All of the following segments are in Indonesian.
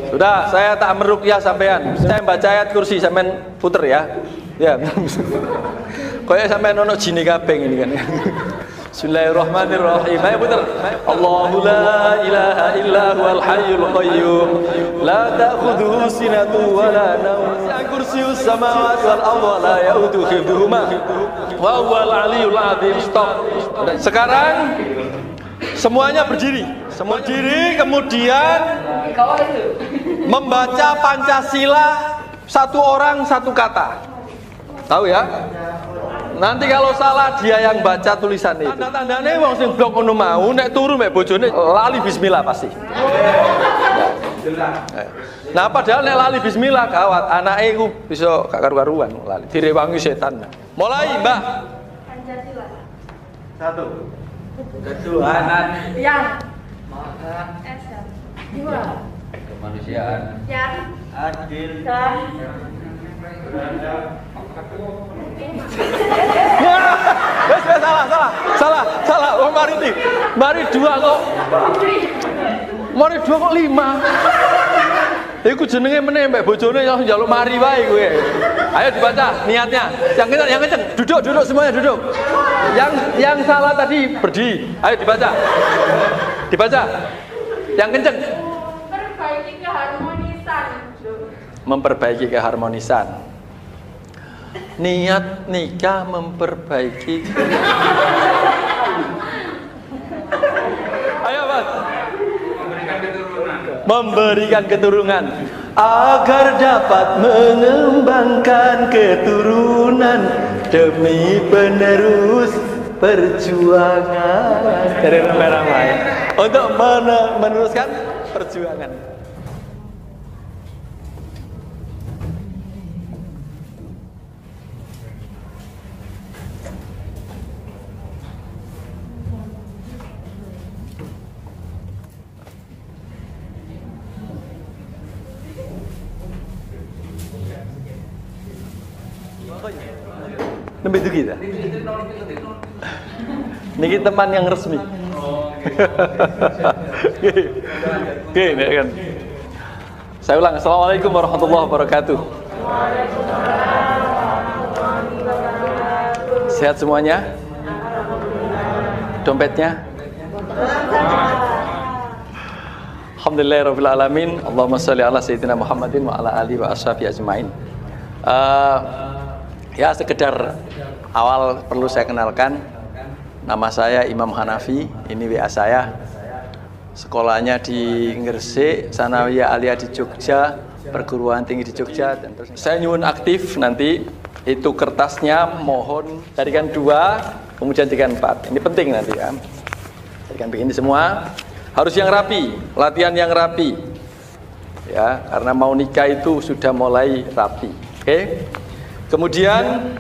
Sudah, saya tak meruqyah sampean. Saya baca ayat kursi sampean puter ya. Ya. Kayak sampean ono jine kabeh ini kan. Bismillahirrahmanirrahim. Ayo puter. Allahu la ilaha illa huwal hayyul qayyum. La ta'khudhuhu sinatun wa la nawm. Kursiyyus samawati wal ardi wa la ya'uduhu hifdhuhuma. Wa huwal aliyyul azim. Stop. Sekarang semuanya berdiri. Semua berdiri kemudian membaca Pancasila satu orang satu kata. Tahu ya? Nanti kalau salah dia yang baca tulisan itu. Tanda-tandane wong sing blok ngono mau nek turu mek bojone lali bismillah pasti. Nah, padahal nek lali bismillah gawat, anake iku bisa gak karu-karuan lali. Direwangi setan. Mulai, Mbak. Pancasila. 1. Ketuhanan Yang Maha Esa. 2. Kemanusiaan Yang adil dan Salah. Oh, mari dua kok 5. Iku jenenge meneh mbek bojone langsung njaluk mari wae kowe. Ayo dibaca niatnya. Yang kenceng. Duduk semuanya duduk. Yang salah tadi berdiri. Ayo dibaca. Yang kenceng. Memperbaiki keharmonisan. Niat nikah memperbaiki. Ayo Mas. Memberikan keturunan agar dapat mengembangkan keturunan demi penerus perjuangan dari ramai-ramai untuk meneruskan perjuangan. Lebih itu kita. Niki teman yang resmi. Oke, kan. Saya ulang. Assalamualaikum warahmatullahi wabarakatuh. Sehat semuanya? Dompetnya? Alhamdulillahirabbil alamin. Allahumma shalli ala sayyidina Muhammadin wa ala alihi wa ashabihi ajmain. Ya, sekedar awal perlu saya kenalkan. Nama saya Imam Hanafi, ini WA saya. Sekolahnya di Gresik, Sanawiyah Aliyah di Jogja, perguruan tinggi di Jogja. Dan terus saya nyuwun aktif nanti. Itu kertasnya mohon jadikan 2, kemudian jadikan 4. Ini penting nanti ya. Jadikan begini semua. Harus yang rapi, latihan yang rapi. Ya, karena mau nikah itu sudah mulai rapi. Oke? Kemudian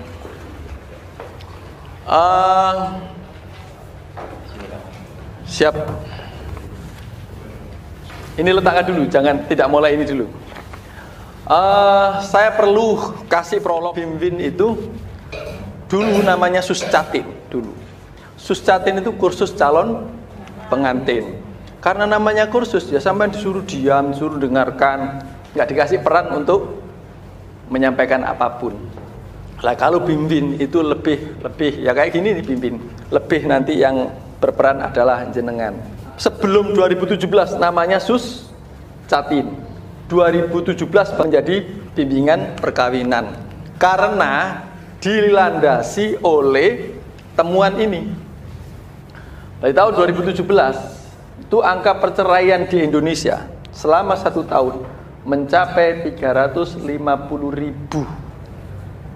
siap. Ini letakkan dulu, jangan tidak mulai ini dulu. Saya perlu kasih prolog. Bimwin itu dulu namanya Suscatin dulu. Suscatin itu kursus calon pengantin. Karena namanya kursus ya sampai disuruh diam, disuruh dengarkan, nggak dikasih peran untuk menyampaikan apapun. Lah kalau Bimwin itu lebih ya kayak gini nih Bimwin. Lebih nanti yang berperan adalah jenengan. Sebelum 2017 namanya Suscatin. 2017 menjadi bimbingan perkawinan. Karena dilandasi oleh temuan ini. Dari tahun 2017 itu angka perceraian di Indonesia selama 1 tahun mencapai 350.000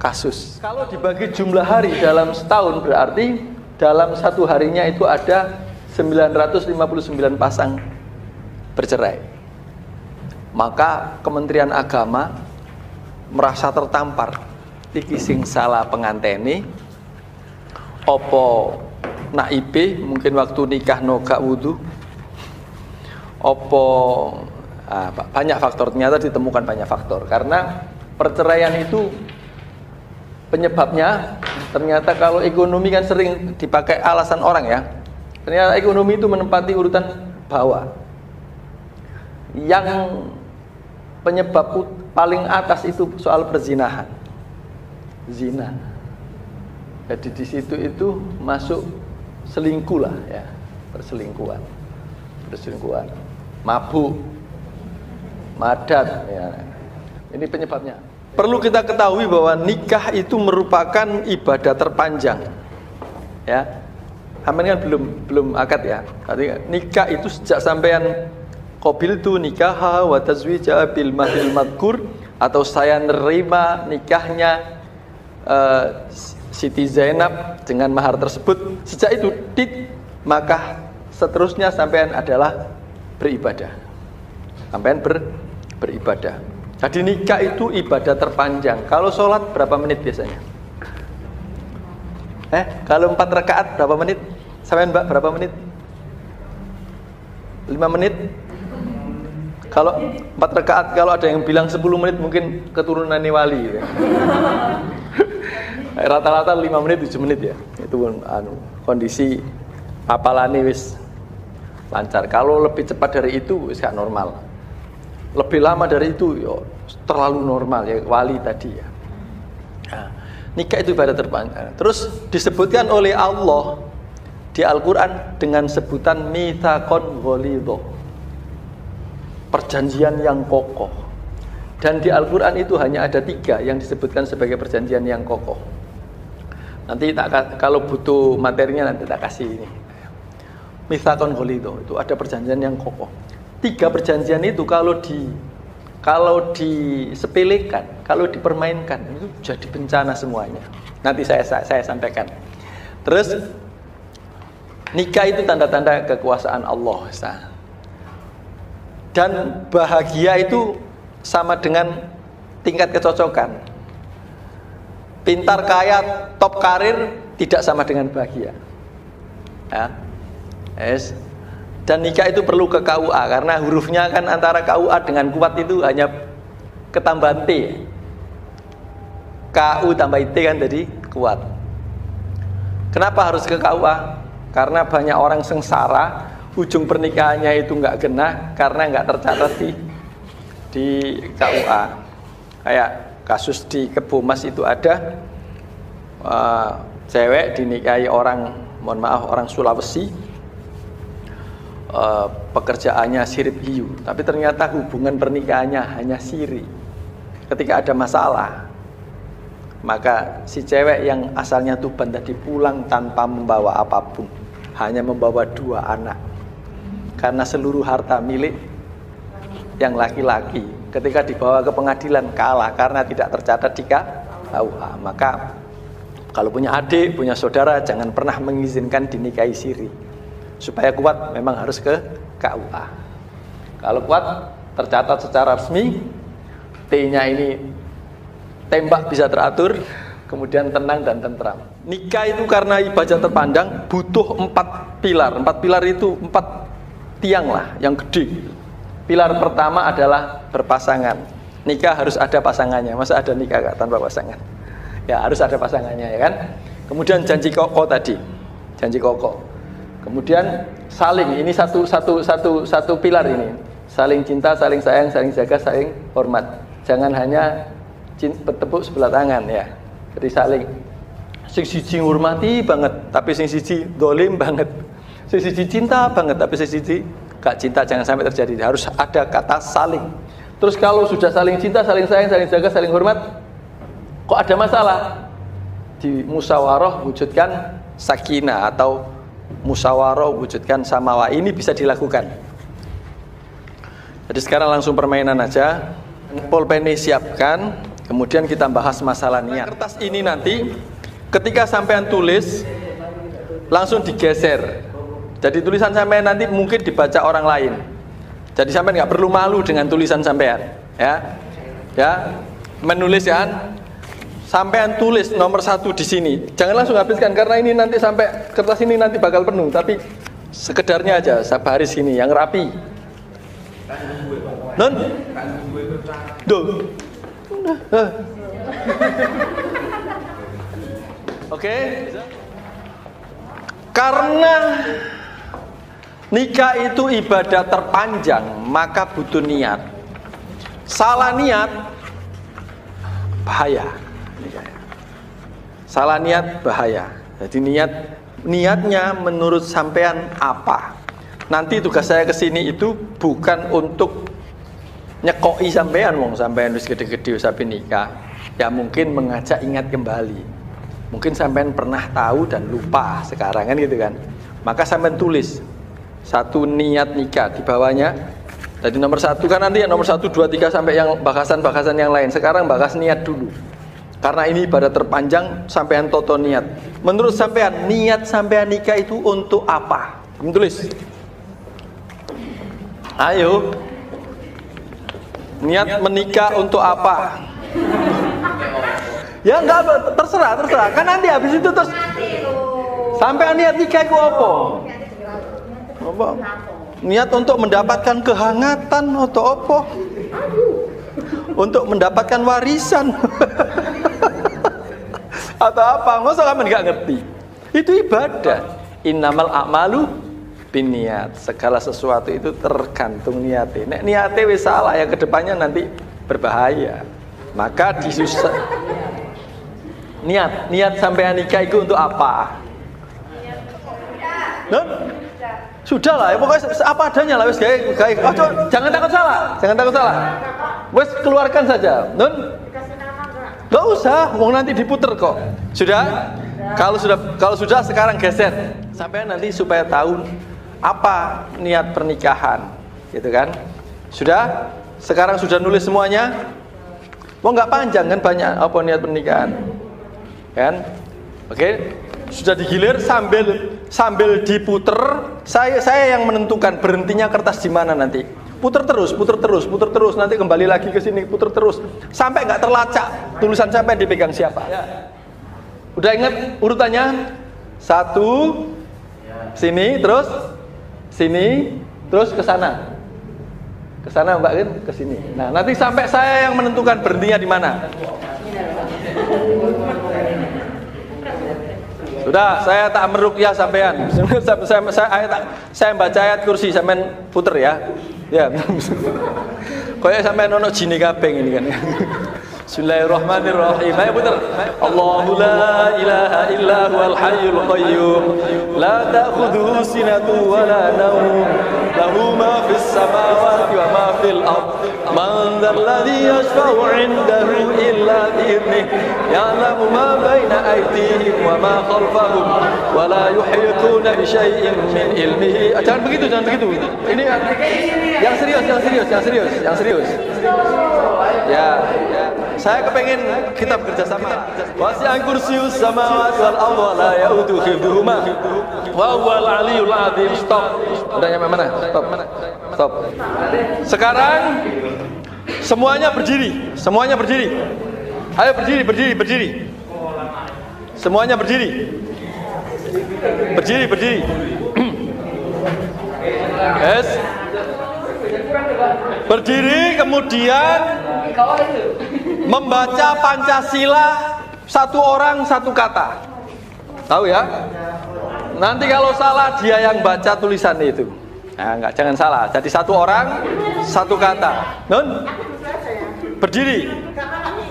kasus. Kalau dibagi jumlah hari dalam setahun berarti dalam 1 harinya itu ada 959 pasang bercerai. Maka Kementerian Agama merasa tertampar. Iki sing salah penganteni opo naibe mungkin waktu nikah no gak wudu opo banyak faktor, ternyata ditemukan banyak faktor. Karena perceraian itu penyebabnya ternyata kalau ekonomi kan sering dipakai alasan orang ya. Ternyata ekonomi itu menempati urutan bawah. Yang penyebab paling atas itu soal perzinahan, zina. Jadi di situ itu masuk selingkuh lah ya, perselingkuhan, mabuk, madat ya. Ini penyebabnya. Perlu kita ketahui bahwa nikah itu merupakan ibadah terpanjang. Ya. Amin kan belum akad ya. Artinya nikah itu sejak sampean qabiltu nikaha wa tazwija bil mahril madkur, atau saya nerima nikahnya Siti Zainab dengan mahar tersebut, sejak itu maka seterusnya sampean adalah beribadah. Sampean beribadah. Jadi nikah itu ibadah terpanjang. Kalau sholat berapa menit biasanya? Kalau 4 rakaat berapa menit? Sampean Mbak berapa menit? 5 menit? Kalau 4 rakaat, kalau ada yang bilang 10 menit mungkin keturunan wali ya. Rata-rata 5 menit 7 menit ya. Itu kondisi apalane wis lancar. Kalau lebih cepat dari itu wis gak normal. Lebih lama dari itu ya terlalu normal ya, wali tadi ya. Nah, nikah itu ibadah terpanjang. Terus disebutkan oleh Allah di Al-Qur'an dengan sebutan mitsaqon ghalidho. Perjanjian yang kokoh. Dan di Al-Qur'an itu hanya ada 3 yang disebutkan sebagai perjanjian yang kokoh. Nanti kalau butuh materinya nanti tak kasih ini. Mitsaqon ghalidho itu ada perjanjian yang kokoh. 3 perjanjian itu kalau disepelekan, kalau dipermainkan itu jadi bencana semuanya. Nanti saya sampaikan. Terus nikah itu tanda-tanda kekuasaan Allah. Dan bahagia itu sama dengan tingkat kecocokan. Pintar, kaya, top karir tidak sama dengan bahagia. Ya. Yes. Dan nikah itu perlu ke KUA karena hurufnya kan antara KUA dengan kuat itu hanya ketambahan T. KU tambah IT kan jadi kuat. Kenapa harus ke KUA? Karena banyak orang sengsara, ujung pernikahannya itu nggak genah karena nggak tercatat di KUA. Kayak kasus di Kebomas itu ada cewek dinikahi orang, mohon maaf, orang Sulawesi. Pekerjaannya sirip hiu, tapi ternyata hubungan pernikahannya hanya siri. Ketika ada masalah, maka si cewek yang asalnya Tuban tadi pulang tanpa membawa apapun, hanya membawa 2 anak, karena seluruh harta milik yang laki-laki. Ketika dibawa ke pengadilan kalah karena tidak tercatat di KUA. Maka kalau punya adik, punya saudara, jangan pernah mengizinkan dinikahi siri. Supaya kuat memang harus ke KUA. Kalau kuat tercatat secara resmi, T-nya ini tembak bisa teratur, kemudian tenang dan tentram. Nikah itu karena ibadah terpandang butuh 4 pilar. 4 pilar itu 4 tiang lah yang gede. Pilar pertama adalah berpasangan. Nikah harus ada pasangannya. Masa ada nikah gak tanpa pasangan? Ya harus ada pasangannya ya kan. Kemudian janji kokoh tadi, janji kokoh. Kemudian saling, ini satu pilar ini. Saling cinta, saling sayang, saling jaga, saling hormat. Jangan hanya bertepuk sebelah tangan ya. Jadi saling. Sing siji ngurmati banget, tapi sing siji dolim banget. Sing siji cinta banget, tapi sing siji gak cinta. Jangan sampai terjadi. Harus ada kata saling. Terus kalau sudah saling cinta, saling sayang, saling jaga, saling hormat, kok ada masalah? Di musyawarah wujudkan sakinah atau musyawarah wujudkan samawa. Ini bisa dilakukan. Jadi sekarang langsung permainan aja. Pulpen siapkan, kemudian kita bahas masalah niat. Kertas ini nanti ketika sampean tulis langsung digeser. Jadi tulisan sampean nanti mungkin dibaca orang lain. Jadi sampean nggak perlu malu dengan tulisan sampean, ya. Ya, menulis ya. Sampean tulis nomor 1 di sini. Jangan langsung habiskan karena ini nanti sampai kertas ini nanti bakal penuh. Tapi sekedarnya aja, baris ini yang rapi. Non? Duh. Oke. Karena nikah itu ibadah terpanjang, maka butuh niat. salah niat bahaya. Salah niat bahaya. Jadi niatnya menurut sampean apa? Nanti tugas saya kesini itu bukan untuk nyekoi sampean, wong sampean wis gede-gede sampai nikah. Ya mungkin mengajak ingat kembali. Mungkin sampean pernah tahu dan lupa sekarang kan gitu kan. Maka sampean tulis satu niat nikah di bawahnya. Jadi nomor 1 kan nanti nomor 1, 2, 3 sampai yang bahasan-bahasan yang lain. Sekarang bahas niat dulu. Karena ini ibadah terpanjang, sampean toto niat. Menurut sampean, niat sampean nikah itu untuk apa? Tulis. Ayo. Niat menikah untuk apa? Ya enggak, terserah. Kan nanti habis itu terus sampean niat nikah itu apa? Apa? Niat untuk mendapatkan kehangatan atau apa? Untuk mendapatkan warisan. Atau apa? Masa kamu nggak ngerti? Itu ibadah. Innamal a'malu binniat. Segala sesuatu itu tergantung niatnya. Nek niatnya wis salah ya kedepannya nanti berbahaya. Maka disusah. Niat sampai nikah itu untuk apa? Sudah lah, pokoknya apa adanya lah, wes gawe. Oh, jangan takut salah. Wes keluarkan saja. Nun? Gak usah, mau nanti diputer kok. Sudah? Kalau sudah sekarang geser. Sampai nanti supaya tahu apa niat pernikahan, gitu kan? Sudah? Sekarang sudah nulis semuanya? Mau nggak panjang kan banyak apa niat pernikahan? Kan? Oke? Sudah digilir sambil diputer. Saya yang menentukan berhentinya kertas di mana nanti. Puter terus, nanti kembali lagi ke sini, puter terus sampai nggak terlacak tulisan sampai dipegang siapa. Udah ingat urutannya? 1 sini, terus sini, terus ke sana. Ke sana Mbak kan, ke sini. Nah, nanti sampai saya yang menentukan berhentinya di mana. Sudah, saya tak meruqyah sampean. Saya baca ayat kursi sampean puter ya. Ya. Kayak sampean ono jine kabeh ini kan. Bismillahirrahmanirrahim. Ayo puter. Allahu la ilaha illa huwal hayyul qayyum. La ta'khudhuhu sinatun wa la nawm. Lahu ma fis samawati wa ma fil ard. Man dzalladzi yashfa'u 'indahu illa bi'idhnih. Ya'lamu ma baina aydihim wa ma khalfahum wa la yuhituna bi syai'in min ilmihi. Jangan begitu. Ini yang serius. Ya. Saya kepengen kita bekerja sama. Wasi'a kursiyyus samawati wal ardi wa la ya'uduhu hifdhuhuma wa huwal 'aliyyul 'azim. Stop. Udah nyampe mana? Stop. Sekarang semuanya berdiri. Ayo berdiri. Semuanya berdiri. Yes. Berdiri kemudian membaca Pancasila, satu orang satu kata. Tahu ya? Nanti kalau salah dia yang baca tulisan itu. Nah, enggak, jangan salah. Jadi satu orang satu kata. Nun? Berdiri.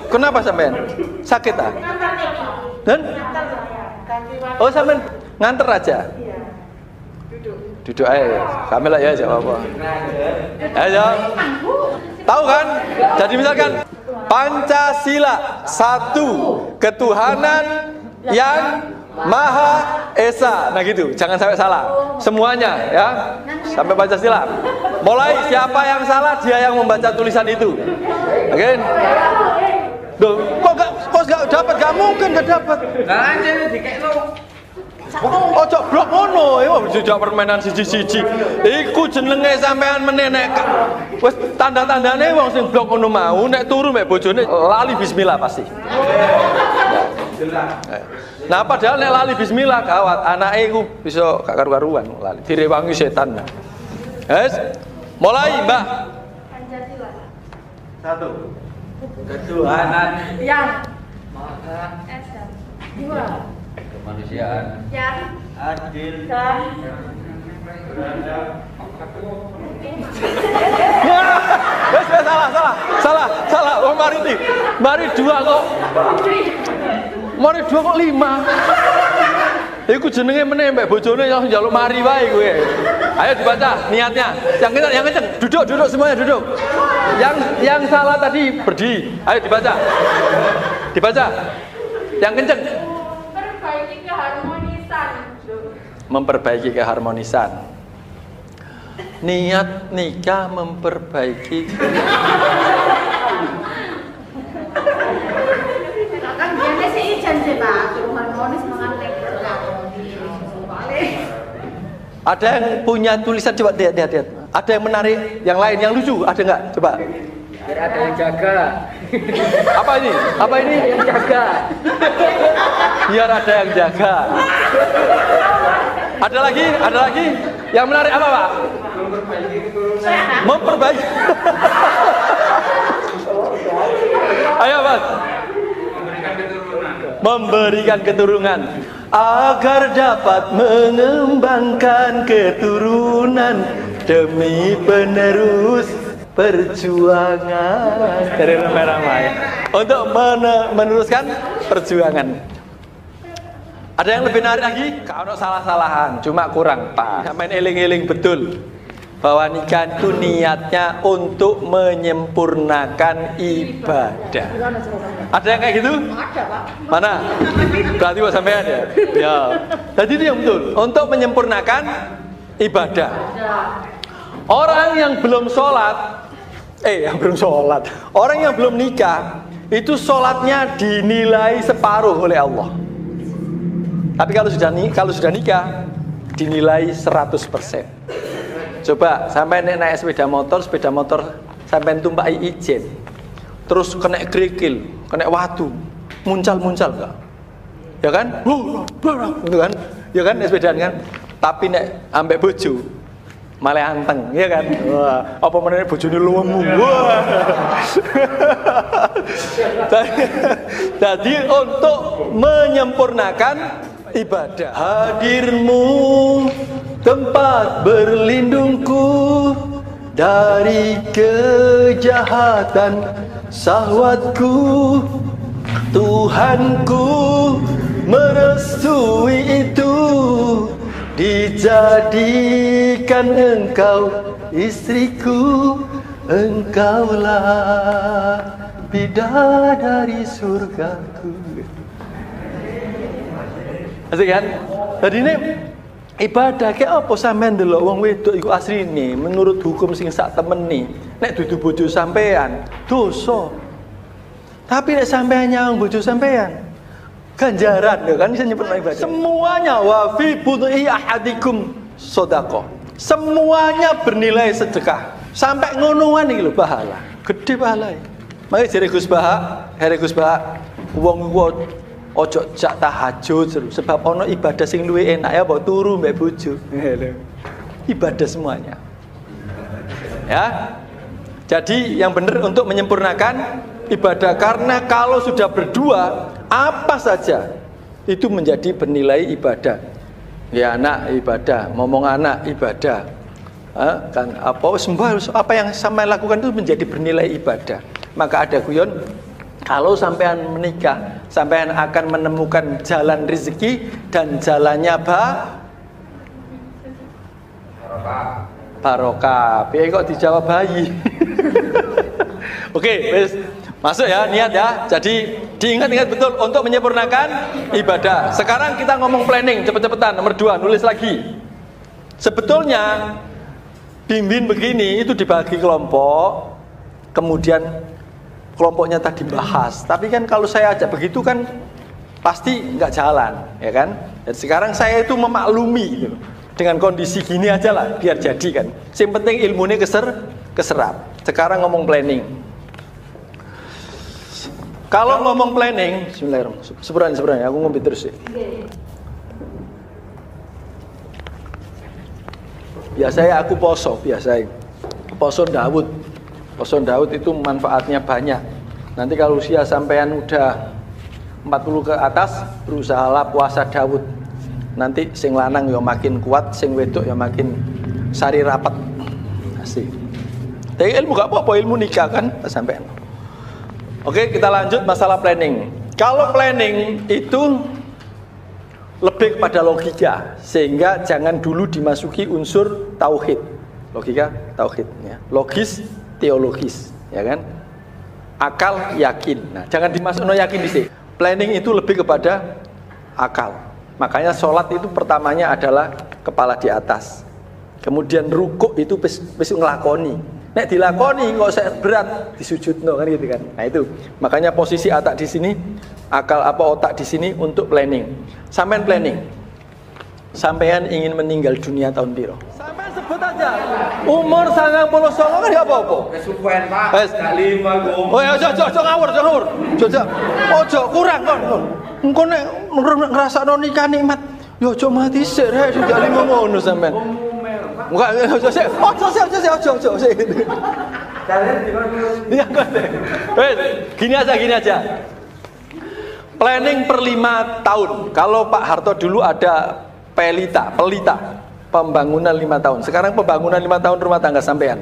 Kenapa sampean? Sakit ah? Nun? Oh, sampean nganter aja. Duduk aja. Kami lah ya jawab apa. Ayo. Tahu kan? Jadi misalkan Pancasila, satu ketuhanan yang Maha Esa. Nah gitu, jangan sampai salah. Semuanya ya. Sampai Pancasila. Mulai siapa yang salah dia yang membaca tulisan itu. Oke? Duh, kok enggak dapat? Enggak mungkin enggak dapat. Lah anjir dikekno. Ojo blok ngono, ya tidak permainan siji-siji. Iku jenenge sampean menenek. Wis tanda-tandane wong sing blok ngono mau nek turu mek bojone lali bismillah pasti. Nah, padahal nek lali bismillah gawat, anake iku bisa gak karu-karuan lali. Direwangi setan. Wes, mulai, Mbak. Pancasila. 1. Ketuhanan Yang Maha Esa. 2. Kemanusiaan Yang adil dan Salah. Oh, mari 2 kok. Mari 2 kok 5. Iku jenenge meneh mbek bojone langsung njaluk mari wae kowe. Ayo dibaca niatnya. Yang kenceng. Duduk semuanya duduk. Yang salah tadi berdiri. Ayo dibaca. Yang kenceng. Memperbaiki keharmonisan. Niat nikah memperbaiki. Kan biasanya sih ijen sih Pak, harmonis mengantek. Ada yang punya tulisan, coba lihat. Ada yang menarik, yang lain, yang lucu, ada nggak? Coba. Biar ada yang jaga. Apa ini? Yang jaga. Biar ada yang jaga. Ada lagi? Yang menarik apa, Pak? Memperbaiki. Ayo, Mas. Memberikan keturunan agar dapat mengembangkan keturunan demi penerus perjuangan dari ramai-ramai untuk meneruskan perjuangan. Ada yang lebih menarik lagi? Kalau salah-salahan, cuma kurang Pak. Main eling-eling betul bahwa nikah itu niatnya untuk menyempurnakan ibadah. Ada yang kayak gitu? Ada Pak. Mana? Berarti buat sampean ya? Ya. Jadi itu yang betul. Untuk menyempurnakan ibadah. Orang yang belum sholat, orang yang belum nikah, itu sholatnya dinilai separuh oleh Allah. Tapi kalau sudah nikah, dinilai 100%. Coba sampai naik sepeda motor sampai tumpaki ijen, terus kena kerikil, kena watu, muncal gak? Ya kan? Gitu kan? Ya kan sepedaan kan? Tapi nek ambek bojo malah anteng, ya kan? Wah, apa menene bojone luwemu. Wah. Jadi untuk menyempurnakan ibadah, hadirmu tempat berlindungku dari kejahatan syahwatku. Tuhanku merestui itu, dijadikan engkau istriku, engkaulah bidadari surgaku. Asik kan? Jadi ini ibadah kayak apa sampean ndelok wong wedok iku asline menurut hukum sing sak temene nek dudu bojo sampean dosa. Tapi nek sampean nyawang bojo sampean ganjaran lho kan, bisa nyebut ibadah. Semuanya wa fi budhi ahadikum shadaqah. Semuanya bernilai sedekah. Sampai ngonoan iki lho pahala. Gede pahala. Mari jare Gus Bahak, wong ojo jak tahajud sebab ono ibadah sing luwih enak ya mbok turu mbek bojo. Ibadah semuanya. Ya. Jadi yang benar untuk menyempurnakan ibadah, karena kalau sudah berdua apa saja itu menjadi bernilai ibadah. Ya anak ibadah, ngomong anak ibadah. Kan apa yang sampai lakukan itu menjadi bernilai ibadah. Maka ada guyon, kalau sampean menikah, sampean akan menemukan jalan rezeki dan jalannya barokah. Piye kok dijawab bayi? Oke, wis masuk ya niat ya. Jadi diingat-ingat betul untuk menyempurnakan ibadah. Sekarang kita ngomong planning cepet-cepetan. Nomor 2, nulis lagi. Sebetulnya bimbing begini itu dibagi kelompok, kemudian kelompoknya tadi bahas. Tapi kan kalau saya ajak begitu kan pasti nggak jalan, ya kan? Dan sekarang saya itu memaklumi gitu. Dengan kondisi gini aja lah, biar jadi kan. Yang penting ilmunya keserap. Sekarang ngomong planning. Kalau ngomong planning, bismillahirrahmanirrahim. Sebenarnya aku ngomong terus sih. Biasanya aku poso, poso Daud. Poso Daud itu manfaatnya banyak. Nanti kalau usia sampean udah 40 ke atas, berusahalah puasa Daud. Nanti sing lanang ya makin kuat, sing wedok ya makin sari rapat. Asik. Tapi ilmu gak apa-apa, ilmu nikah kan sampean. Oke, kita lanjut masalah planning. Kalau planning itu lebih kepada logika, sehingga jangan dulu dimasuki unsur tauhid. Logika, tauhid, ya. Logis, teologis, ya kan? Akal, yakin. Nah, jangan dimasukkan yakin di sini. Planning itu lebih kepada akal. Makanya sholat itu pertamanya adalah kepala di atas. Kemudian rukuk itu besok ngelakoni. Nek dilakoni kok saya berat disujudno kan gitu kan. Nah itu. Makanya posisi otak di sini, akal apa otak di sini untuk planning. Sampean planning. Sampean ingin meninggal dunia tahun piro? Sampean sebut aja. Umur 99 kan enggak apa-apa. Kesuwen, Pak. Wes. Gak 5 kok. Oh ya ojo ngawur. Ojo kurang kon. Engko nek ngrasakno nikah nikmat, yo ojo mati sik rek sudah 5 ngono sampean. Enggak ojo sik. Ojo sik. Kalian di mana? Iya kan. Wes, gini aja. Planning per 5 tahun. Kalau Pak Harto dulu ada pelita, pembangunan 5 tahun. Sekarang pembangunan 5 tahun rumah tangga sampean.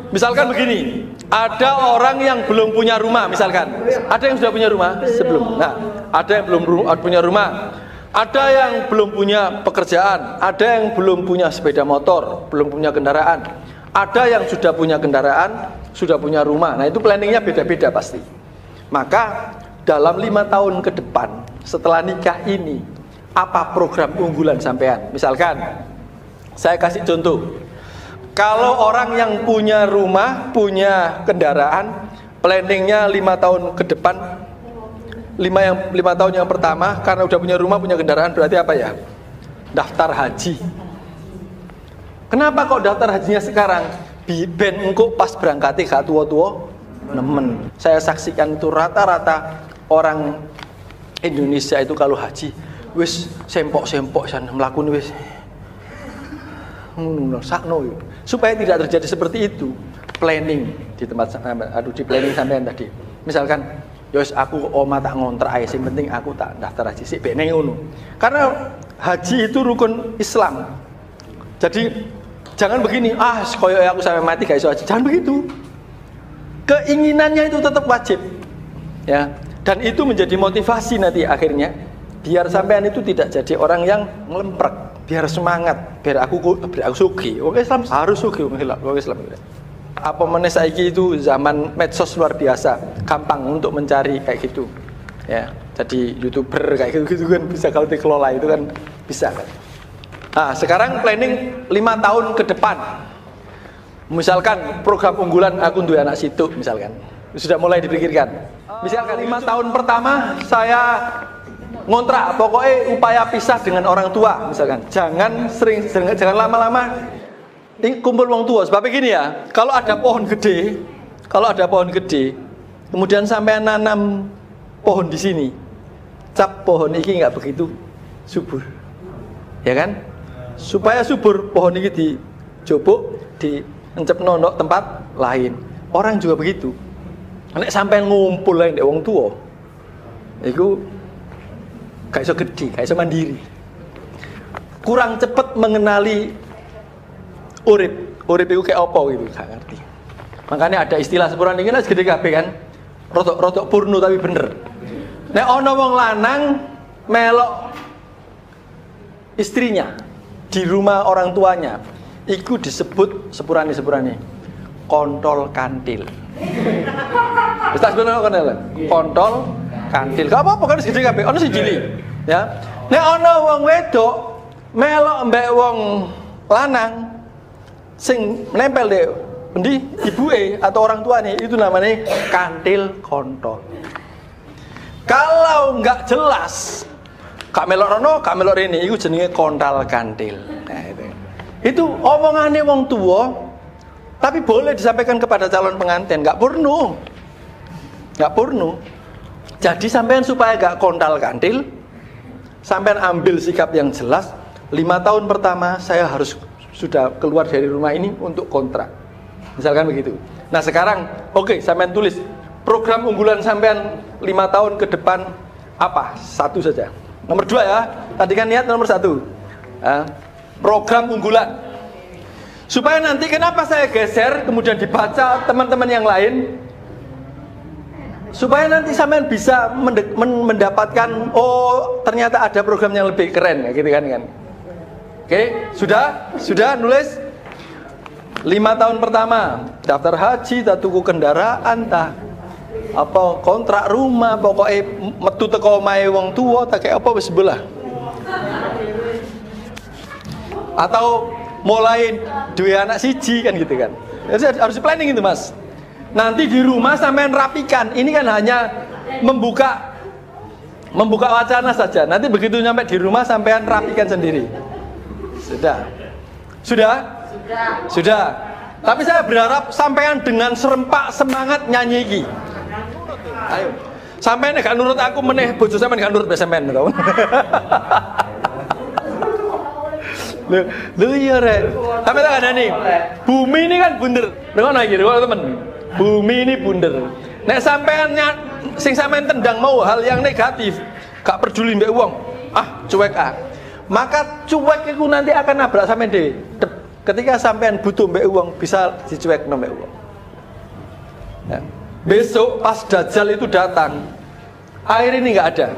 Misalkan begini, ada orang yang belum punya rumah, misalkan. Ada yang sudah punya rumah sebelum. Nah, ada yang belum punya rumah. Ada yang belum punya pekerjaan, ada yang belum punya sepeda motor, belum punya kendaraan. Ada yang sudah punya kendaraan, sudah punya rumah. Nah, itu planningnya beda-beda pasti. Maka dalam 5 tahun ke depan setelah nikah ini, apa program unggulan sampean? Misalkan saya kasih contoh. Kalau orang yang punya rumah, punya kendaraan, planningnya 5 tahun ke depan, 5 tahun yang pertama, karena udah punya rumah, punya kendaraan, berarti apa ya? Daftar haji. Kenapa kok daftar hajinya sekarang? Ben engko pas berangkatnya gak tua-tua nemen. Saya saksikan itu rata-rata orang Indonesia itu kalau haji wis sempok-sempok san mlakune wis ngono sakno yo. Supaya tidak terjadi seperti itu, planning di tempat di planning sampean tadi. Misalkan ya wis aku oma tak ngontrak ae, sing penting aku tak daftar haji sik ben ngono. Karena haji itu rukun Islam. Jadi jangan begini, koyo aku sampai mati gak iso haji. Jangan begitu. Keinginannya itu tetap wajib. Ya. Dan itu menjadi motivasi nanti akhirnya biar sampean itu tidak jadi orang yang ngelemprek, biar semangat, biar aku sugi. Oke, Islam harus sugi wong Islam. Apa meneh saiki itu zaman medsos luar biasa, gampang untuk mencari kayak gitu. Ya, jadi YouTuber kayak gitu kan bisa kalau dikelola itu kan bisa kan. Nah, sekarang planning 5 tahun ke depan. Misalkan program unggulan aku duwe anak situ misalkan. Sudah mulai dipikirkan. Misalkan 5 tahun pertama saya ngontrak, pokoknya upaya pisah dengan orang tua misalkan. Jangan lama-lama kumpul orang tua. Sebab begini ya, kalau ada pohon gede, kemudian sampai nanam pohon di sini, cap pohon ini nggak begitu subur, ya kan? Supaya subur pohon ini dijobok, diencep nondok tempat lain. Orang juga begitu. Nek sampai ngumpul lain dek wong tua, itu gak iso gede, gak iso mandiri. Kurang cepet mengenali urip itu kayak apa gitu, gak ngerti. Makanya ada istilah sepurane iki gede kabeh kan. Rotok purnu tapi bener. Nek ana wong lanang melok istrinya di rumah orang tuanya, iku disebut sepurane kontol kantil. Wis tak sebutno kontol kantil. Gak apa-apa kan gede kabeh, ono sing cilik. Ya. Nek ana wong wedok melok mbek wong lanang sing nempel dek endi ibuke atau orang tuane, itu namanya kantil kontol. Kalau enggak jelas gak melok rono, gak melok rene, iku jenenge kontal kantil. Nah, itu omongane wong tua, tapi boleh disampaikan kepada calon pengantin, gak porno. Jadi sampean supaya gak kontal kantil, sampean ambil sikap yang jelas. 5 tahun pertama saya harus sudah keluar dari rumah ini untuk kontrak, misalkan begitu. Nah sekarang, oke, sampean tulis program unggulan sampean 5 tahun ke depan apa? 1 saja. Nomor 2 ya. Tadi kan niat nomor 1. Program unggulan Supaya nanti kenapa saya geser kemudian dibaca teman-teman yang lain, supaya nanti sampean bisa mendapatkan, oh ternyata ada program yang lebih keren ya, gitu kan. Oke, sudah nulis 5 tahun pertama daftar haji, tak tuku kendaraan, tak apa kontrak rumah, pokoknya metu teko omahe wong tua, tak kayak apa wis sebelah. Atau mulai dua anak siji kan gitu kan. Jadi harus planning itu Mas. Nanti di rumah sampean rapikan. Ini kan hanya membuka wacana saja. Nanti begitu nyampe di rumah sampean rapikan sendiri. Sudah. Tapi saya berharap sampean dengan serempak semangat nyanyi iki. Ayo. Sampean gak nurut aku meneh, bojo sampean gak nurut sampean to. Lu iya rek. Sampai tak ada nih. Bumi ini kan bunder. Dengar lagi, teman. Bumi ini bunder. Nek sampean sing sampean tendang mau hal yang negatif, gak peduli mbek wong. Cuek ah. Maka cuek itu nanti akan nabrak sampean dhewe. Ketika sampean butuh mbek wong bisa dicuekno mbek wong. Ya. Besok pas Dajjal itu datang, air ini nggak ada.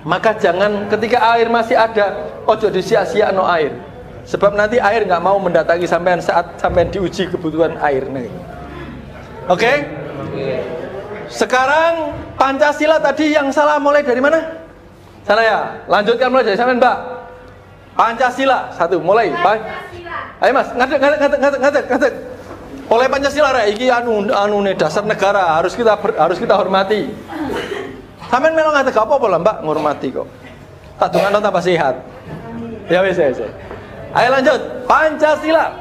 Maka jangan ketika air masih ada, ojo disia-sia no air. Sebab nanti air nggak mau mendatangi sampean saat sampean diuji kebutuhan air. Oke? Sekarang Pancasila tadi yang salah mulai dari mana? Sana ya. Lanjutkan mulai dari sampean, Mbak. Pancasila satu mulai. Ayo Mas, ngadeg. Oleh Pancasila rek iki anu ne dasar negara harus kita hormati. Sampeyan melo ngatek apa lah Mbak ngurmati kok. Tak dongakno tambah sehat. Ya wis. Ayo lanjut. Pancasila.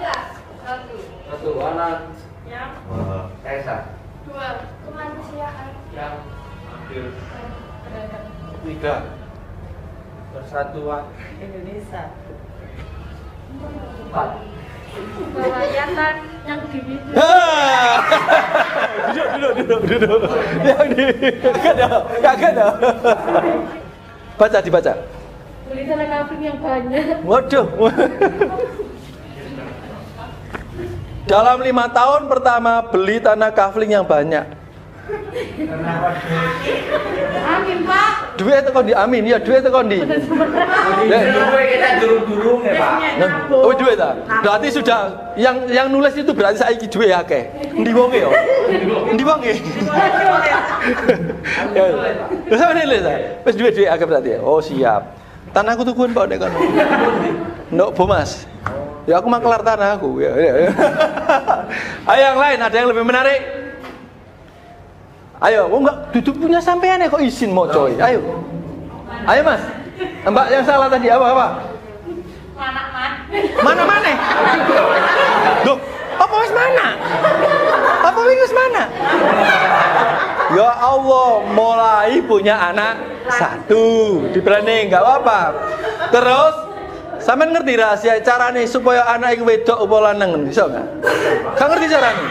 1 anak. Yang Kaisar. 2 kemanusiaan. Yang adil. 3 Persatuan Indonesia. 4 Kerakyatan yang dihidup. Duduk. Kaget dah. Dibaca. Beli tanah kafling yang banyak. Waduh. Dalam 5 tahun pertama beli tanah kafling yang banyak. Amin Pak. Duit itu kondi, amin. Ya duit itu kondi. kita durung-durung ya Pak. Oh duit ta. Berarti sudah yang nulis itu berarti saiki duit akeh. Endi wonge yo? Endi wonge? Ya. Wis nulis ta. Wis duit akeh berarti. Oh siap. Tanahku tukuan Pak nek kono. Ndok Bomas. Ya aku maklar tanahku. Ya. Ayo yang lain ada yang lebih menarik? Ayo, enggak duduk punya sampean ya kok izin mau coy. Ayo Mas. Mbak yang salah tadi apa? Mana? Duh, apa wis mana? Apa wis mana? Ya Allah, mulai punya anak 1. Di-branding enggak apa-apa. Terus sampean ngerti rahasia carane supaya anak iku wedok apa lanang iso enggak? Gak ngerti carane?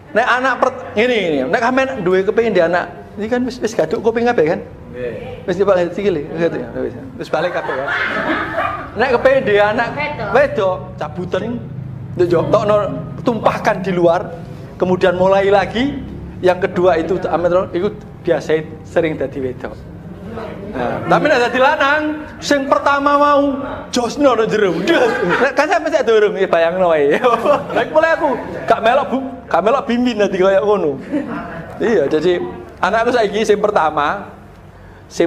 Nek anak ini nek sampean duwe kepengin di anak, ini kan wis gaduk kuping kabeh kan? Nggih. Wis dibalik sikile, gitu ya. Wis balik kabeh kan. Nek kepengin di anak wedok, cabutan tokno tumpahkan di luar, kemudian mulai lagi. Yang kedua itu itu biasa sering dadi wedok. Nah, tapi nek dadi lanang, sing pertama mau josno nang jero. Kan sampe sik durung bayangno wae. Lek mulai aku gak melok bimbing nanti kayak ngono. Iya, jadi anakku saiki sing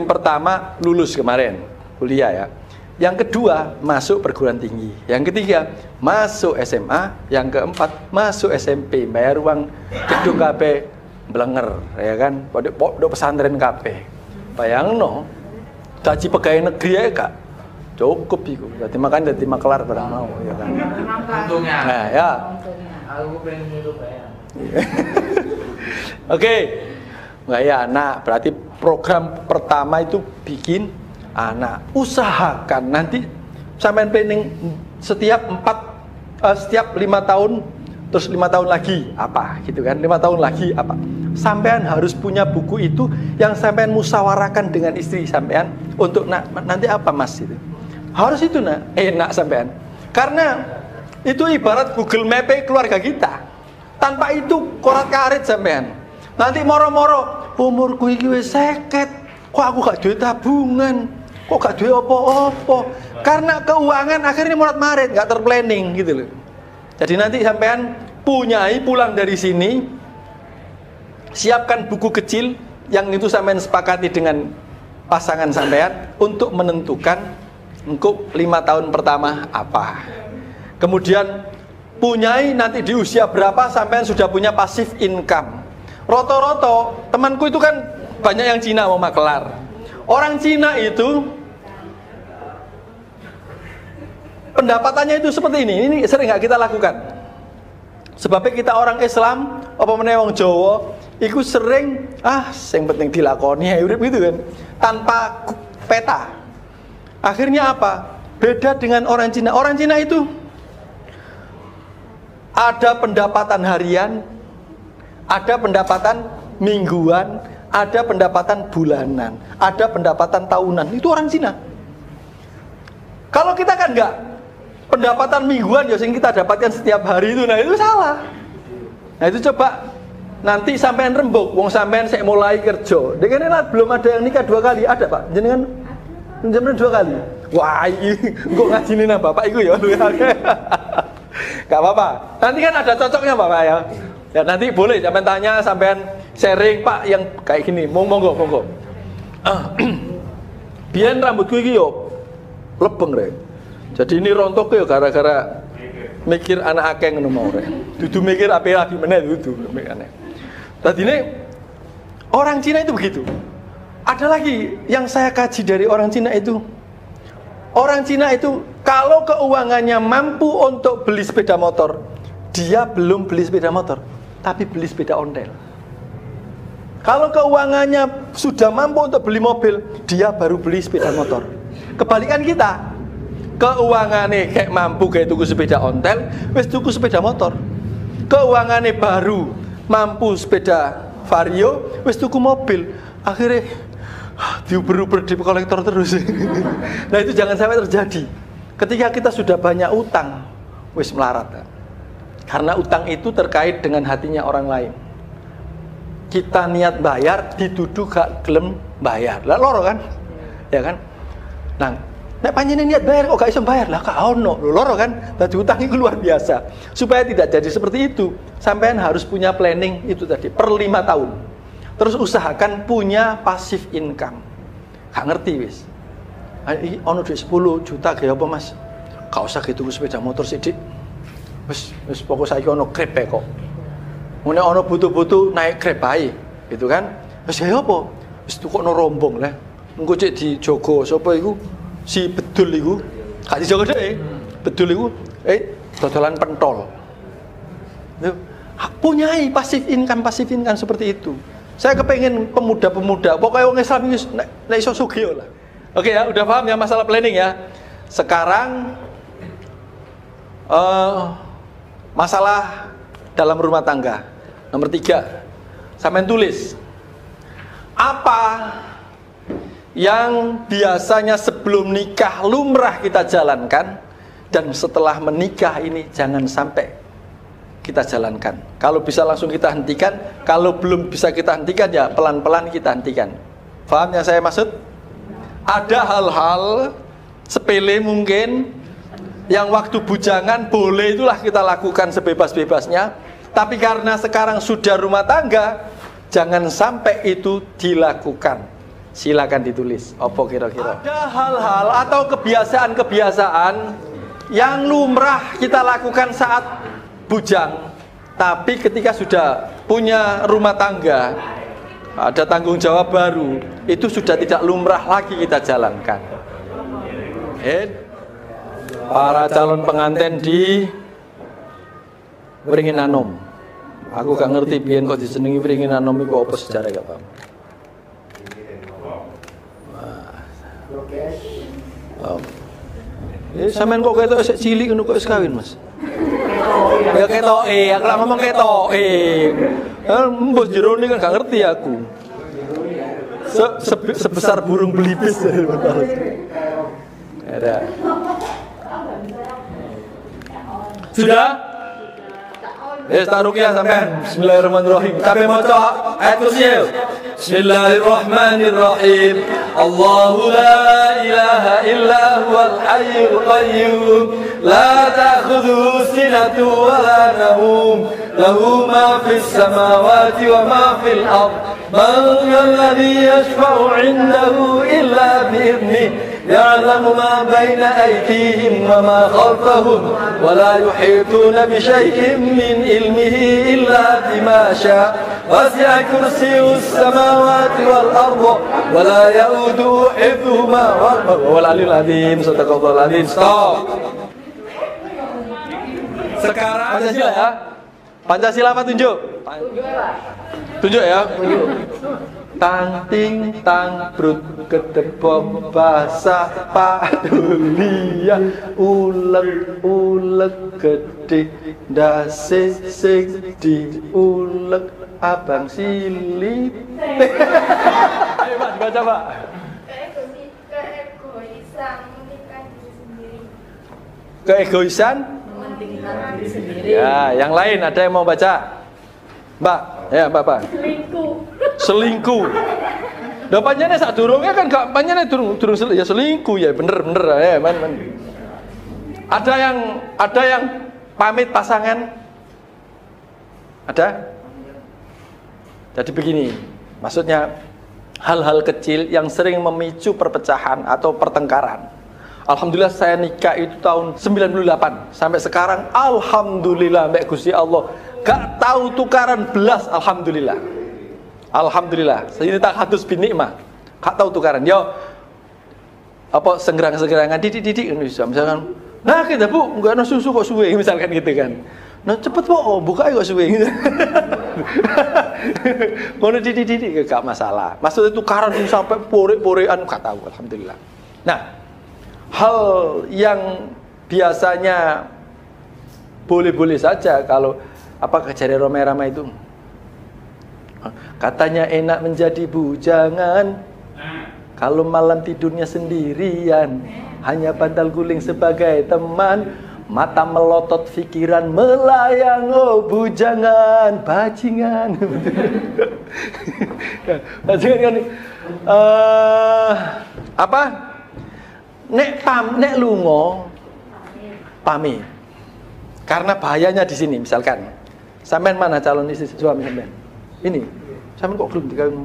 pertama lulus kemarin kuliah ya. Yang kedua masuk perguruan tinggi. Yang ketiga masuk SMA. Yang keempat masuk SMP. Bayar uang gedung kabeh blenger ya kan. Pondok pesantren kabeh. Bayangno gaji pegawai negeri ya Kak. Cukup iku. Dadi makelar barang mau ya kan. Untungnya. Nah, ya. Aku pengen hidup ya. Oke. Nggak ya anak, berarti program pertama itu bikin anak. Usahakan nanti sampean pengen setiap 5 tahun terus 5 tahun lagi apa gitu kan. 5 tahun lagi apa. Sampean harus punya buku itu yang sampean musyawarahkan dengan istri sampean untuk nanti apa Mas itu. Harus itu enak sampean. Karena Itu ibarat Google Map keluarga kita. Tanpa itu korat-karit sampean. Nanti moro-moro umurku iki wis 50. Kok aku gak duwe tabungan? Kok gak duwe apa-apa? Karena keuangan akhirnya morat-marit, gak terplanning gitu loh. Jadi nanti sampean punyai pulang dari sini, siapkan buku kecil yang itu sampean sepakati dengan pasangan sampean untuk menentukan untuk 5 tahun pertama apa. Kemudian punyai nanti di usia berapa sampean sudah punya pasif income. Roto-roto temanku itu kan banyak yang Cina mau makelar. Orang Cina itu pendapatannya itu seperti ini. Ini sering nggak kita lakukan. Sebabnya kita orang Islam, apa meneh wong Jawa, iku sering sing penting dilakoni ya urip gitu kan, tanpa peta. Akhirnya apa? Beda dengan orang Cina. Orang Cina itu ada pendapatan harian, ada pendapatan mingguan, ada pendapatan bulanan, ada pendapatan tahunan. Itu orang Cina. Kalau kita kan enggak, pendapatan mingguan ya sing kita dapatkan setiap hari itu, nah itu salah. Nah itu coba nanti sampean rembuk, wong sampean sik mulai kerja. Dekene belum ada yang nikah 2 kali, ada Pak? Jenengan 2 kali. Wah, kok ngajine nang bapak iku ya. Gak apa-apa. Nanti kan ada cocoknya Bapak ya. Ya nanti boleh sampean tanya, sampean sharing Pak yang kayak gini. Monggo. Biyen rambutku iki yo lebeng rek. Jadi ini rontok ya gara-gara mikir anak akeh ngono mau rek. Dudu mikir ape lagi meneh dudu aneh. Tadi ini orang Cina itu begitu. Ada lagi yang saya kaji dari orang Cina itu. Orang Cina itu kalau keuangannya mampu untuk beli sepeda motor, dia belum beli sepeda motor, tapi beli sepeda ontel. Kalau keuangannya sudah mampu untuk beli mobil, dia baru beli sepeda motor. Kebalikan kita, keuangannya kayak mampu kayak tuku sepeda ontel, wis tuku sepeda motor. Keuangannya baru mampu sepeda vario, wis tuku mobil. Akhirnya diuber-uber di kolektor terus. Nah itu jangan sampai terjadi. Ketika kita sudah banyak utang, wis melarat. Karena utang itu terkait dengan hatinya orang lain. Kita niat bayar, dituduh gak gelem bayar. Lah loro kan? Ya kan? Nah, nek panjenengan niat bayar kok gak iso bayar? Lah gak ono. Loro kan? Dadi utang itu luar biasa. Supaya tidak jadi seperti itu, sampean harus punya planning itu tadi per 5 tahun. Terus usahakan punya passive income. Gak ngerti wis. Ono duit 10 juta kayak apa Mas? Gak usah gitu sepeda motor sidik. Wis pokok saiki ono Grab kok. Mune ono butuh-butuh naik Grab ae, gitu kan? Wis ya apa? Wis tukokno rombong lah. Engko cek dijogo sapa iku? Si Bedul iku. Gak dijogo dhek. Bedul iku dodolan pentol. Lho, punyai passive income seperti itu. Saya kepengen pemuda-pemuda, pokoknya orang Islam ini nek iso sugih lah. Oke ya, udah paham ya masalah planning ya. Sekarang masalah dalam rumah tangga. Nomor 3, sampean tulis apa yang biasanya sebelum nikah lumrah kita jalankan dan setelah menikah ini jangan sampai kita jalankan. Kalau bisa langsung kita hentikan, kalau belum bisa kita hentikan ya pelan-pelan kita hentikan. Paham yang saya maksud? Ada hal-hal sepele mungkin yang waktu bujangan boleh itulah kita lakukan sebebas-bebasnya, tapi karena sekarang sudah rumah tangga, jangan sampai itu dilakukan. Silakan ditulis. Apa kira-kira? Ada hal-hal atau kebiasaan-kebiasaan yang lumrah kita lakukan saat bujang, tapi ketika sudah punya rumah tangga, ada tanggung jawab baru, itu sudah tidak lumrah lagi kita jalankan. Para calon pengantin di Wringin Anom, aku gak ngerti biyen kok disenengi Wringin Anom iku apa sejarah gak paham. Sampeyan kok ketok sik cilik ngono kok wis kawin, Mas? Ya ketoke, aku lah ngomong ketoke. Mbos jero ini kan gak ngerti aku. Sebesar burung belibis. Ada. Sudah? Ya, tak ruqyah sampean. Bismillahirrahmanirrahim. Tapi maca ayat kursi. Bismillahirrahmanirrahim. Allahu la ilaha illa huwal hayyul qayyum. La ta'khudhuhu sinatun wa la nawm. Lahu ma fis samawati wa ma fil ard. Man alladhi yashfa'u 'indahu illa bi'idhnihi. يعلم ما بين أيديهم وما خلفهم ولا يحيطون بشيء من علمه إلا بما شاء وسع كرسيه السماوات والأرض ولا يؤوده حفظهما وهو العلي العظيم. صدق الله العظيم. Stop. Sekarang Pancasila ya. Pancasila apa tunjuk? Tunjuk ya. Tang ting tang brut kedebok basah padulia ulek ulek gede ndase sing diulek abang sili. Ayo Pak baca Pak. Keegoisan mementingkan diri sendiri. Keegoisan Mementingkan diri sendiri. Ya, yang lain ada yang mau baca? Mbak, ya Mbak. Selingkuh. Lah panjane sak durunge kan gak panjane durung ya selingkuh ya bener ya man. Ada yang pamit pasangan? Ada? Jadi begini, maksudnya hal-hal kecil yang sering memicu perpecahan atau pertengkaran. Alhamdulillah saya nikah itu tahun 98 sampai sekarang alhamdulillah mbak Gusti Allah gak tahu tukaran belas, alhamdulillah. Alhamdulillah. Ini tak hadus bin nikmah. Gak tahu tukaran. Yo apa senggerang-senggerangan didik misalkan. Nah, kita Bu, enggak ada susu kok suwe misalkan gitu kan. Nah, cepet Bu, buka kok suwe gitu. Ngono didik gak masalah. Maksudnya tukaran sampai pore-porean gak tahu, alhamdulillah. Nah, hal yang biasanya boleh-boleh saja kalau apa kejadian Roma itu katanya enak menjadi bujangan kalau malam tidurnya sendirian hanya bantal guling sebagai teman mata melotot pikiran melayang oh bujangan bajingan. Bajingan kan apa nek lungo pamit karena bahayanya di sini misalkan sampean mana calon istri suami sampean? Ini. Sampean kok belum dikawin?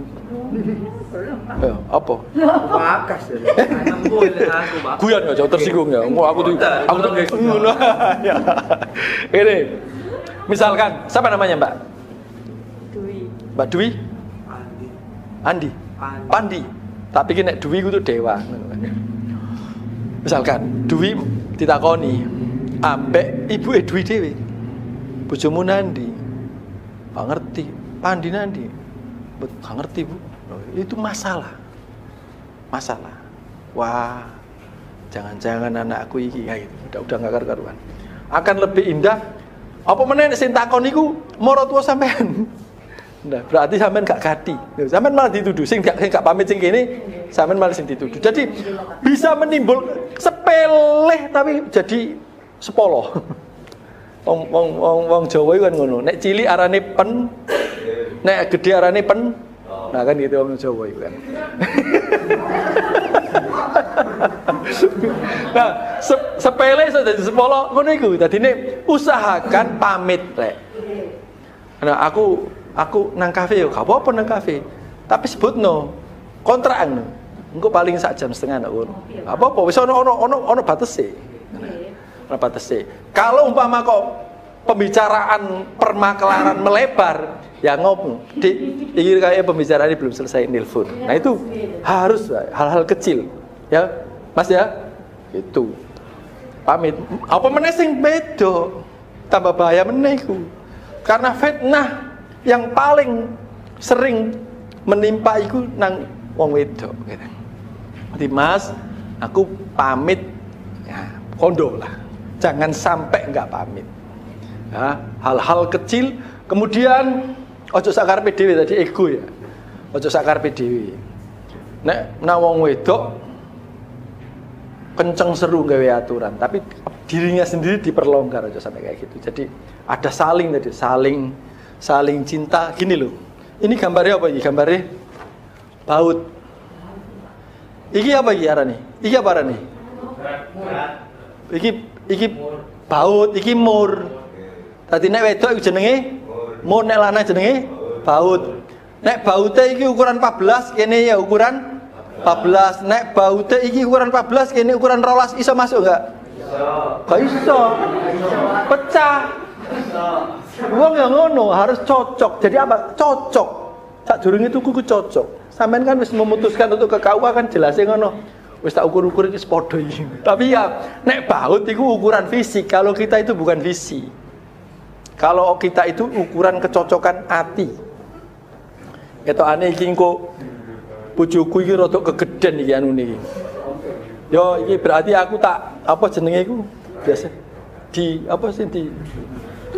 Belum. Apa? Bakas ya. Aku, Pak. Guyon ya, jauh tersinggung ya. Aku tuh ngono. Ya. Ini. Misalkan, siapa namanya, Mbak? Dwi. Mbak Dwi? Andi. Pandi. Tapi ki nek Dwi kudu dewa. Misalkan Dwi ditakoni ambek ibuke Dwi dhewe. Bojomu nandi? Gak ngerti. Pandi nandi? Gak ngerti Bu. Itu masalah. Wah, jangan-jangan anakku iki ya gitu. Udah gak karu-karuan. Akan lebih indah apa meneh sing takon niku mara tuwa sampean. Nah, berarti sampean gak gati. Sampean malah dituduh sing gak pamit sing kene, sampean malah sing dituduh. Jadi bisa menimbul sepele tapi jadi sepolo. Wong Jawa itu kan ngono. Nek cilik arane pen, nek gede arane pen. Nah kan gitu wong Jawa itu kan. Nah, sepele saja jadi sepolo ngono iku. Dadine usahakan pamit rek. Nah, aku nang kafe yo, gak apa-apa nang kafe. Tapi sebutno kontrakan. Engko paling sak jam setengah nek ngono. Apa-apa wis ono batese. Kalau umpama kok pembicaraan permakelaran melebar, ya ngomong, Dik, ini kayak pembicaraan ini belum selesai nelpon. Nah itu harus hal-hal kecil, ya, Mas ya, itu pamit. Apa meneh sing beda, tambah bahaya meneh iku. Karena fitnah yang paling sering menimpa iku nang wong wedok. Jadi Mas, aku pamit, ya, kondo lah. Jangan sampai enggak pamit. Ya, hal-hal kecil, kemudian ojo sakarepe dhewe tadi ego ya. Ojo sakarepe dhewe. Nek wong wedok kenceng seru gawe aturan, tapi dirinya sendiri diperlonggar aja sampai kayak gitu. Jadi ada saling tadi, saling cinta. Gini loh. Ini gambarnya apa ini? Gambarnya baut. Iki apa iki arane? Iki apa arane? Iki baut, iki mur. Tadi nek wedok iku jenenge mur, nek lanang jenenge baut. Nek baute iki ukuran 14, kene ya ukuran 14. Nek baute iki ukuran 14, kene ukuran 12, iso masuk enggak? Gak iso. Pecah. Wong yang ngono harus cocok. Jadi apa? Cocok. Sak durunge tuku ku cocok. Sampeyan kan wis memutuskan untuk ke KUA kan jelasnya ngono. Wis tak ukur-ukur iki padha iki. Tapi ya nek baut iku ukuran fisik, kalau kita itu bukan visi. Kalau kita itu ukuran kecocokan hati. Ketokane iki engko bojoku iki rada kegeden iki anune iki. Yo iki berarti aku tak apa jenenge iku biasa di apa sih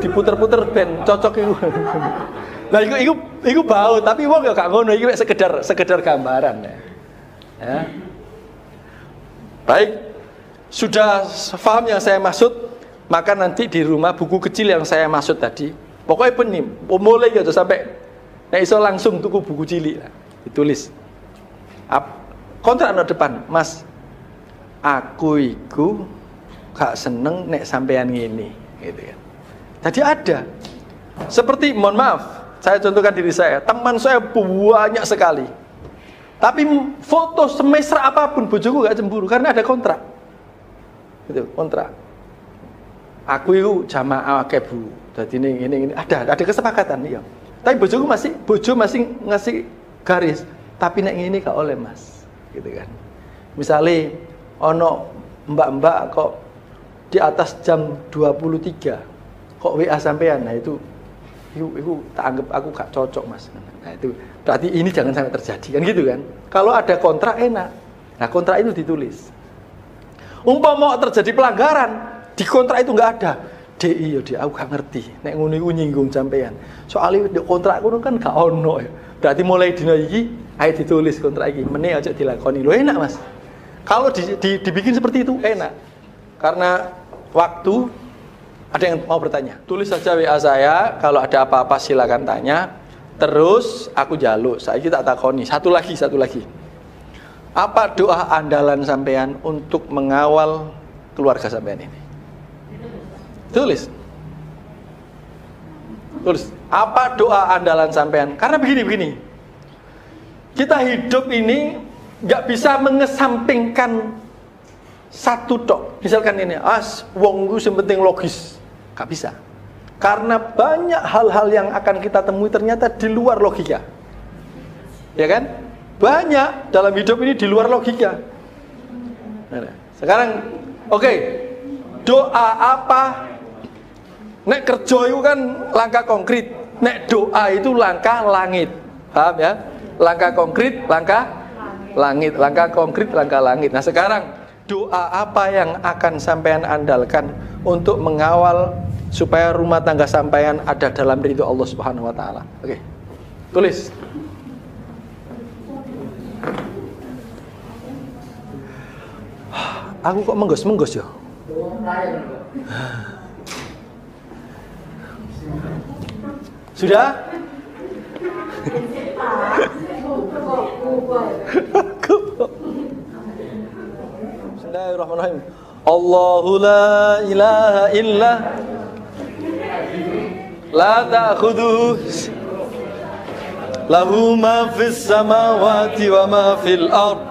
diputer-puter ben cocok iku. Nah iku baut, tapi wong ya gak ngono, iki sekedar gambaran ya. Baik, sudah paham yang saya maksud, maka nanti di rumah buku kecil yang saya maksud tadi, pokoknya penim, mulai aja sampai nek iso langsung tuku buku cilik, ditulis. Kontrak no depan, Mas. Aku iku gak seneng nek sampean ngene, gitu kan. Tadi ada. Seperti mohon maaf, saya contohkan diri saya, teman saya banyak sekali. Tapi foto semesra apapun bojoku gak cemburu karena ada kontrak. Gitu, kontrak. Aku itu jamaah akeh Bu. Dadi ini ada kesepakatan iya. Tapi bojo masih ngasih garis. Tapi nek ngene gak oleh Mas. Gitu kan. Misale ono mbak-mbak kok di atas jam 23 kok WA sampean. Nah itu tak anggap aku gak cocok Mas. Nah itu berarti ini jangan sampai terjadi kan gitu kan. Kalau ada kontrak enak. Nah kontrak itu ditulis. Umpama terjadi pelanggaran di kontrak itu nggak ada. DI ya dia aku gak ngerti. Nek ngono iku nyinggung sampean. Soalnya di kontrak ngono kan gak ono ya. Berarti mulai dina iki ayo ditulis kontrak iki. Meneh aja dilakoni. Loh enak Mas. Kalau dibikin seperti itu enak. Karena waktu ada yang mau bertanya. Tulis saja WA saya, kalau ada apa-apa silakan tanya. Terus aku jaluk, saya tak takoni. Satu lagi. Apa doa andalan sampean untuk mengawal keluarga sampean ini? Tulis. Apa doa andalan sampean? Karena begini. Kita hidup ini nggak bisa mengesampingkan satu tok. Misalkan ini, wong ku sing penting logis. Gak bisa. Karena banyak hal-hal yang akan kita temui ternyata di luar logika. Ya kan? Banyak dalam hidup ini di luar logika. Nah, sekarang oke. Doa apa? Nek kerja itu kan langkah konkret. Nek doa itu langkah langit. Paham ya? Langkah konkret, langkah langit. Langkah konkret, langkah langit. Nah, sekarang doa apa yang akan sampean andalkan untuk mengawal supaya rumah tangga sampean ada dalam ridho Allah Subhanahu wa taala? Oke. Tulis. Aku kok menggos ya? Sudah? Bismillahirrahmanirrahim. Allahu la ilaha illa la ta'khudhuhu lahu ma fis samawati wa ma fil ard.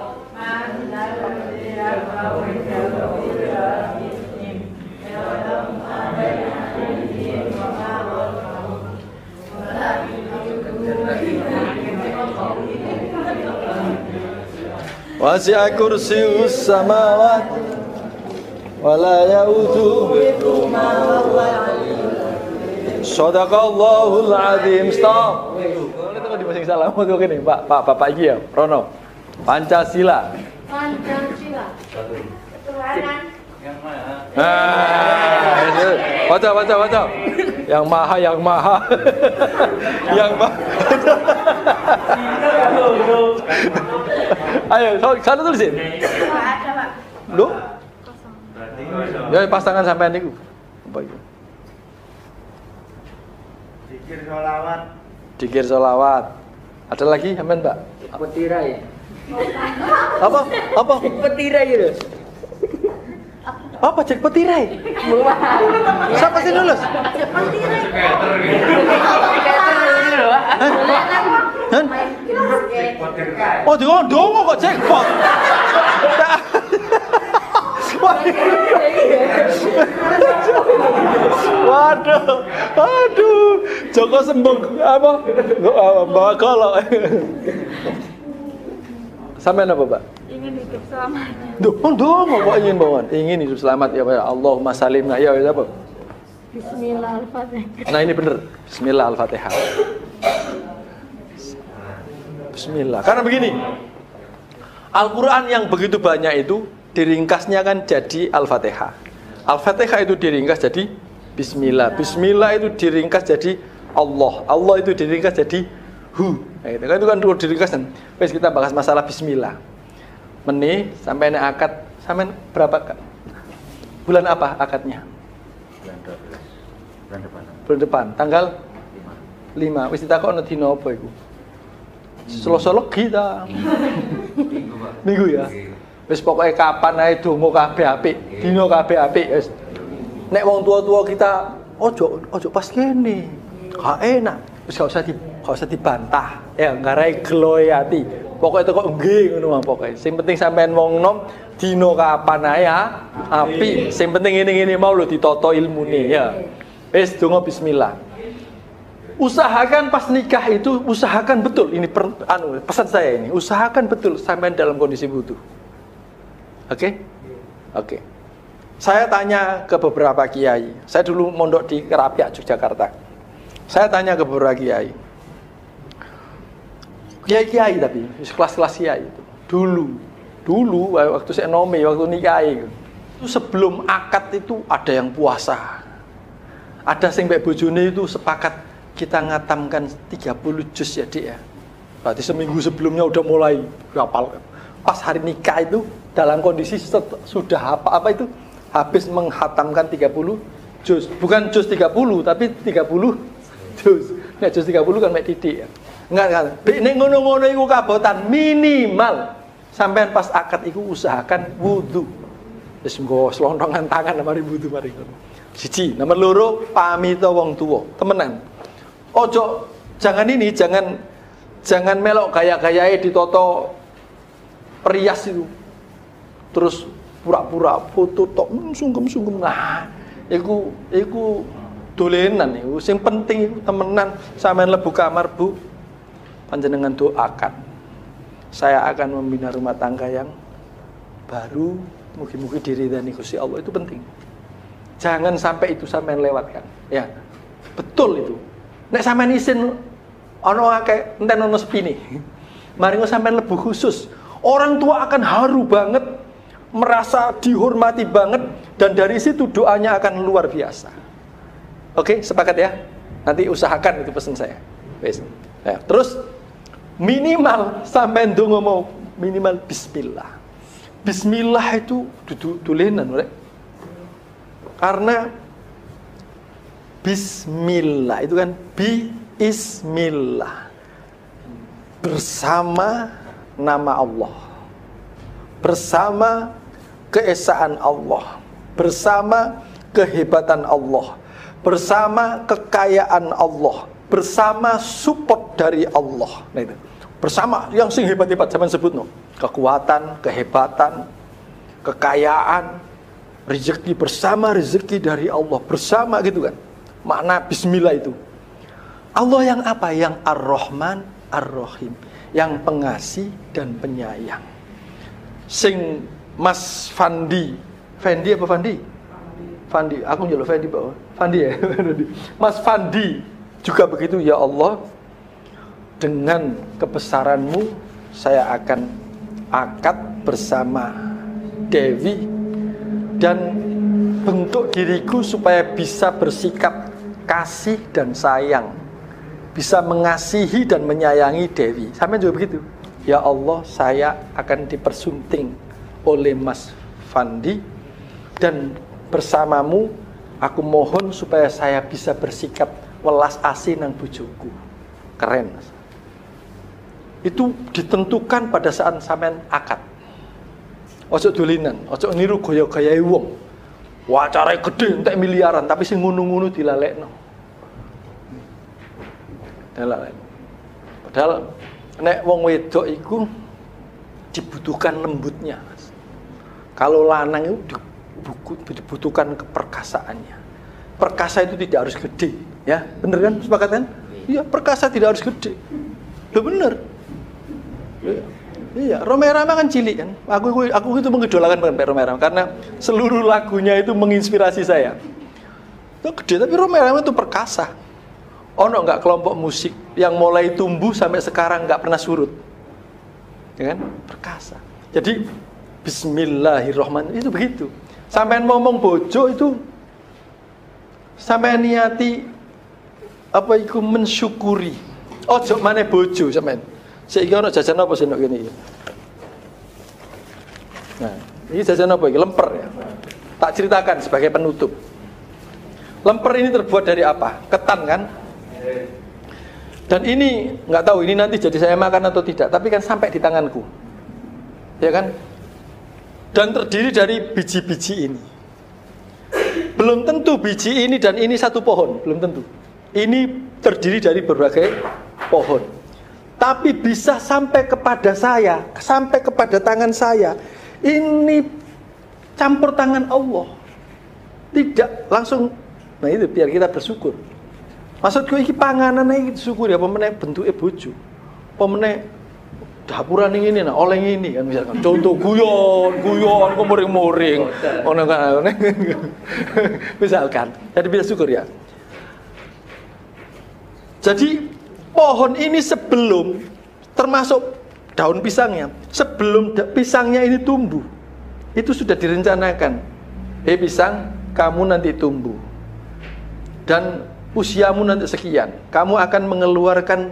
Wasi'a kursiyyus samawati wa la ya'uduhu Shadaqallahul azim. Stop. Boleh tunggu di masing salam untuk ini, Pak. Bapak iki ya, Rono. Pancasila. Ketuhanan Yang Maha. Baca. Yang maha. Yang maha. Ayo, kalau tulisin. ada Pak. Lu? Ya pas tangan sampean niku. Apa itu? Zikir sholawat. Dikir sholawat. Ada lagi sampean, Mbak? Petirai. Apa? Apa? Petirai itu. Apa cek petirai? Siapa sih lulus? Han? Oh, dongo kok jackpot. Waduh, aduh, Joko sembung apa? Bawa golok. Sampean apa, Pak? Ingin hidup selamat. Dongo kok ingin bawaan. Ingin hidup selamat ya, Pak. Allahumma salimna ya apa? Bismillah al-Fatihah. Nah, ini bener. Bismillah al-Fatihah. Bismillah. Karena begini, Al-Quran yang begitu banyak itu diringkasnya kan jadi Al-Fatihah. Al-Fatihah itu diringkas jadi Bismillah. Bismillah itu diringkas jadi Allah. Allah itu diringkas jadi Hu. Nah, itu kan diringkas. Wes kita bahas masalah Bismillah. Meni sampai nek akad, sampai berapa? Bulan apa akadnya? Bulan depan. Tanggal 5. Wis ditakokno dina apa iku? Selasa kita. Minggu ya. Wis pokoke kapan ae donga kabeh apik, dina kabeh apik wis. Nek wong tua-tua kita ojo pas kene. Gak enak. Wis gak usah dibantah. Ya ngarai geloe ati. Pokoke teko nggih ngono mah pokoke. Sing penting sampean wong nom dina kapan ae apik. Sing penting ngene-ngene mau lho ditata ilmune ya. Wis donga bismillah. Usahakan pas nikah itu usahakan betul. Ini pesan saya ini. Usahakan betul sampai dalam kondisi butuh. Oke? Oke. Saya tanya ke beberapa kiai. Saya dulu mondok di Kerapiak, Yogyakarta. Saya tanya ke beberapa kiai. Kiai tapi kelas-kelas kiai itu. Dulu waktu saya nomi, waktu nikah itu sebelum akad itu ada yang puasa. Ada sing mbek bojone itu sepakat kita ngatamkan 30 juz ya, Dik ya. Berarti seminggu sebelumnya udah mulai hafal. Pas hari nikah itu dalam kondisi sudah apa itu? Habis menghatamkan 30 juz. Bukan juz 30 tapi 30 juz. Nek juz 30 kan mek titik ya. Enggak. Nek ngono-ngono iku kabotan minimal sampean pas akad iku usahakan wudu. Wis nggo slontongan tangan mari wudu mari ngono. Siji, nomor loro pamita wong tuwa, temenan. Ojo jangan melok gaya-gayae ditoto perias itu. Terus pura-pura foto tok sungkem-sungkem. Nah, iku dolenan iku. Sing penting iku temenan sampean lebu kamar, Bu. Panjenengan doakan. Saya akan membina rumah tangga yang baru, mugi-mugi diridani Gusti Allah, itu penting. Jangan sampai itu sampean lewatkan. Ya. Betul itu. Nek sampean isin ana akeh enten ana sepine. Mari sampean lebu khusus. Orang tua akan haru banget, merasa dihormati banget, dan dari situ doanya akan luar biasa. Oke, sepakat ya? Nanti usahakan itu pesan saya. Wes. Ya, terus minimal sampean ndonga mau minimal bismillah. Bismillah itu dulenan, rek. Karena bismillah itu kan bismillah, bersama nama Allah, bersama keesaan Allah, bersama kehebatan Allah, bersama kekayaan Allah, bersama support dari Allah. Nah itu. Bersama yang sing hebat-hebat zaman sebut no. Kekuatan, kehebatan, kekayaan, rezeki, bersama rezeki dari Allah, bersama gitu kan. Makna bismillah itu. Allah yang apa? Yang Ar-Rahman, Ar-Rahim, yang pengasih dan penyayang. Sing Mas Fandi apa Fandi? Fandi, aku nyeluk Fandi bawah. Fandi ya. Mas Fandi juga begitu, ya Allah, dengan kebesaranmu saya akan akad bersama Dewi dan bentuk diriku supaya bisa bersikap kasih dan sayang, bisa mengasihi dan menyayangi Dewi. Sampai juga begitu. Ya Allah, saya akan dipersunting oleh Mas Fandi dan bersamamu, aku mohon supaya saya bisa bersikap welas asih nang bojoku. Keren, Mas. Itu ditentukan pada saat sampean akad. Ojo dolinan, ojo niru gaya-gayai wong. Wacare gede entek miliaran tapi sing ngono-ngono dilalekno. Padahal nek wong wedok iku dibutuhkan lembutnya, Mas. Kalau lanang itu dibutuhkan keperkasaannya. Perkasa itu tidak harus gede, ya, bener kan? Sepakat kan? Iya, perkasa tidak harus gede. Loh bener. Iya, Roma-Irama kan cilik kan. Aku itu mengidolakan banget Roma-Irama karena seluruh lagunya itu menginspirasi saya. Itu gede, tapi Roma-Irama itu perkasa. Ono nggak kelompok musik yang mulai tumbuh sampai sekarang nggak pernah surut, ya kan? Perkasa. Jadi Bismillahirrahmanirrahim itu begitu. Sampai ngomong bojo itu sampai niati apa iku mensyukuri. Ojo maneh bojo sampean. Saiki ono jajan apa sih nek ngene iki? Nah, ini jajan apa iki? Lemper ya. Tak ceritakan sebagai penutup. Lemper ini terbuat dari apa? Ketan kan? Dan ini nggak tahu ini nanti jadi saya makan atau tidak, tapi kan sampai di tanganku, ya kan? Dan terdiri dari biji-biji ini. Belum tentu biji ini dan ini satu pohon, belum tentu. Ini terdiri dari berbagai pohon. Tapi bisa sampai kepada saya, sampai kepada tangan saya. Ini campur tangan Allah. Tidak langsung. Nah itu biar kita bersyukur. Maksudku iki panganan iki syukur ya, pemeneh bentuke bojo. Pemeneh dapuran ini nah oleh ini kan misalkan. Contoh guyon kok muring-muring. Ngono kan. Misalkan. Jadi bisa syukur ya. Jadi pohon ini sebelum termasuk daun pisangnya, sebelum pisangnya ini tumbuh, itu sudah direncanakan. Hei pisang, kamu nanti tumbuh. Dan usiamu nanti sekian, kamu akan mengeluarkan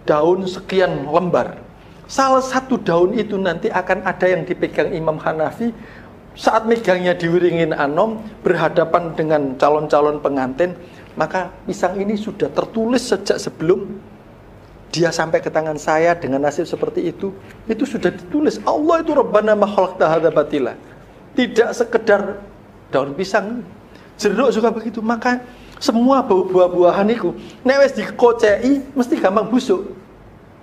daun sekian lembar. Salah satu daun itu nanti akan ada yang dipegang Imam Hanafi. Saat megangnya diwiringin anom, berhadapan dengan calon-calon pengantin, maka pisang ini sudah tertulis sejak sebelum dia sampai ke tangan saya dengan nasib seperti itu sudah ditulis. Allah itu Rabbana ma khalaqta hadza batila. Tidak sekedar daun pisang, jeruk juga begitu. Maka semua buah-buahan itu nek wis dikoceki mesti gampang busuk.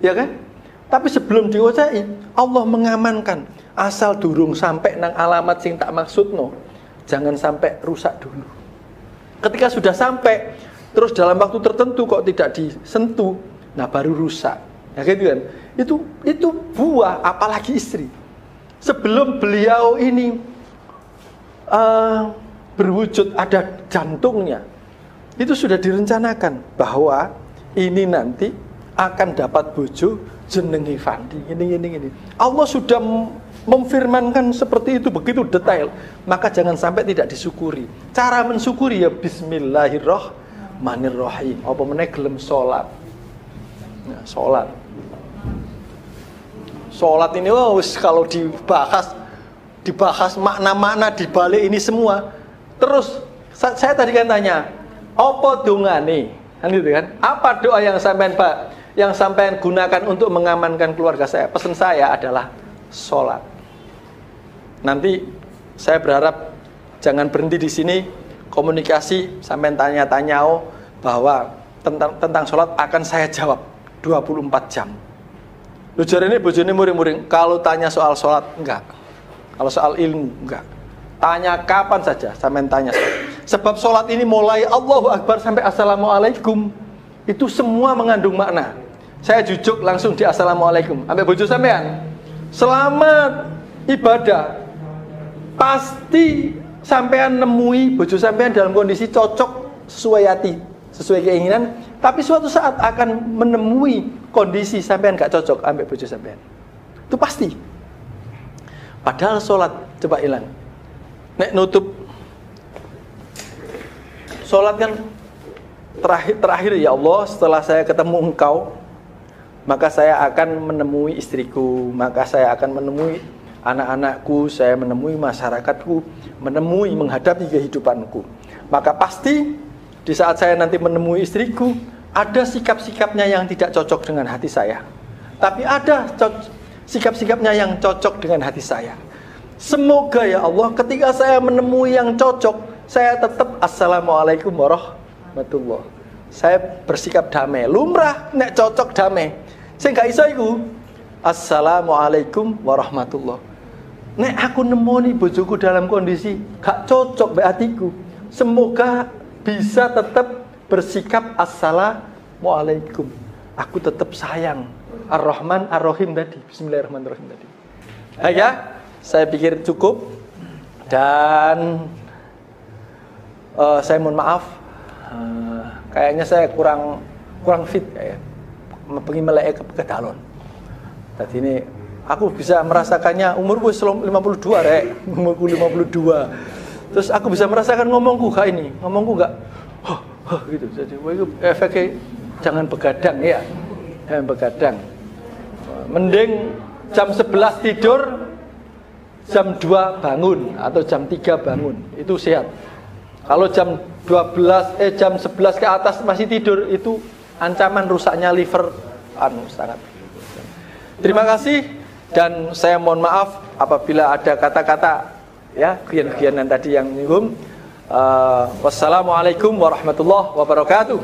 Ya kan? Tapi sebelum dikoceki, Allah mengamankan asal durung sampai nang alamat sing tak maksudno. Jangan sampai rusak dulu. Ketika sudah sampai terus dalam waktu tertentu kok tidak disentuh, nah baru rusak. Ya gitu kan? Itu buah, apalagi istri. Sebelum beliau ini berwujud ada jantungnya, itu sudah direncanakan bahwa ini nanti akan dapat bojo jenenge Fandi ini. Allah sudah memfirmankan seperti itu begitu detail, maka jangan sampai tidak disyukuri. Cara mensyukuri ya Bismillahirrahmanirrahim. Apa meneh gelem salat. Nah, salat ini wis kalau dibahas makna-makna di balik ini semua. Terus saya tadi kan tanya, apa dongane? Kan gitu kan? Apa doa yang sampean gunakan untuk mengamankan keluarga saya? Pesan saya adalah salat. Nanti saya berharap jangan berhenti di sini, komunikasi sampean tanya-tanya bahwa tentang salat akan saya jawab 24 jam. Lu jarene bojone muring-muring, kalau tanya soal salat enggak. Kalau soal ilmu enggak. Tanya kapan saja, sampean tanya. Sebab sholat ini mulai Allahu Akbar sampai Assalamualaikum, itu semua mengandung makna. Saya jujuk langsung di Assalamualaikum. Sampai bojo sampean, selamat ibadah. Pasti sampean nemui bojo sampean dalam kondisi cocok sesuai hati, sesuai keinginan. Tapi suatu saat akan menemui kondisi sampean gak cocok sampai bojo sampean. Itu pasti. Padahal sholat coba hilang. Nek nutup sholat kan terakhir ya Allah, setelah saya ketemu engkau, maka saya akan menemui istriku, maka saya akan menemui anak-anakku, saya menemui masyarakatku, menemui menghadapi kehidupanku. Maka pasti di saat saya nanti menemui istriku, ada sikap-sikapnya yang tidak cocok dengan hati saya. Tapi ada sikap-sikapnya yang cocok dengan hati saya. Semoga ya Allah ketika saya menemui yang cocok, saya tetap assalamualaikum warahmatullah. Saya bersikap damai. Lumrah nek cocok damai. Sing gak iso iku assalamualaikum warahmatullah. Nek aku nemoni bojoku dalam kondisi gak cocok mbek atiku, semoga bisa tetap bersikap assalamualaikum. Aku tetap sayang. Ar-Rahman Ar-Rahim tadi. Bismillahirrahmanirrahim tadi. Ya, saya pikir cukup. Dan saya mohon maaf. Kayaknya saya kurang fit kayak. Pengen melek ke dalon. Tadi ini aku bisa merasakannya umurku 52 rek. Umurku 52. Terus aku bisa merasakan ngomongku kayak ini. Ngomongku enggak gitu. Jadi efeknya jangan begadang ya. Jangan begadang. Mending jam 11 tidur, jam 2 bangun atau jam 3 bangun. Itu sehat. Kalau jam 11 ke atas masih tidur, itu ancaman rusaknya liver sangat. Terima kasih dan saya mohon maaf apabila ada kata-kata ya gian-gianan tadi yang menyinggung. Wassalamualaikum warahmatullahi wabarakatuh.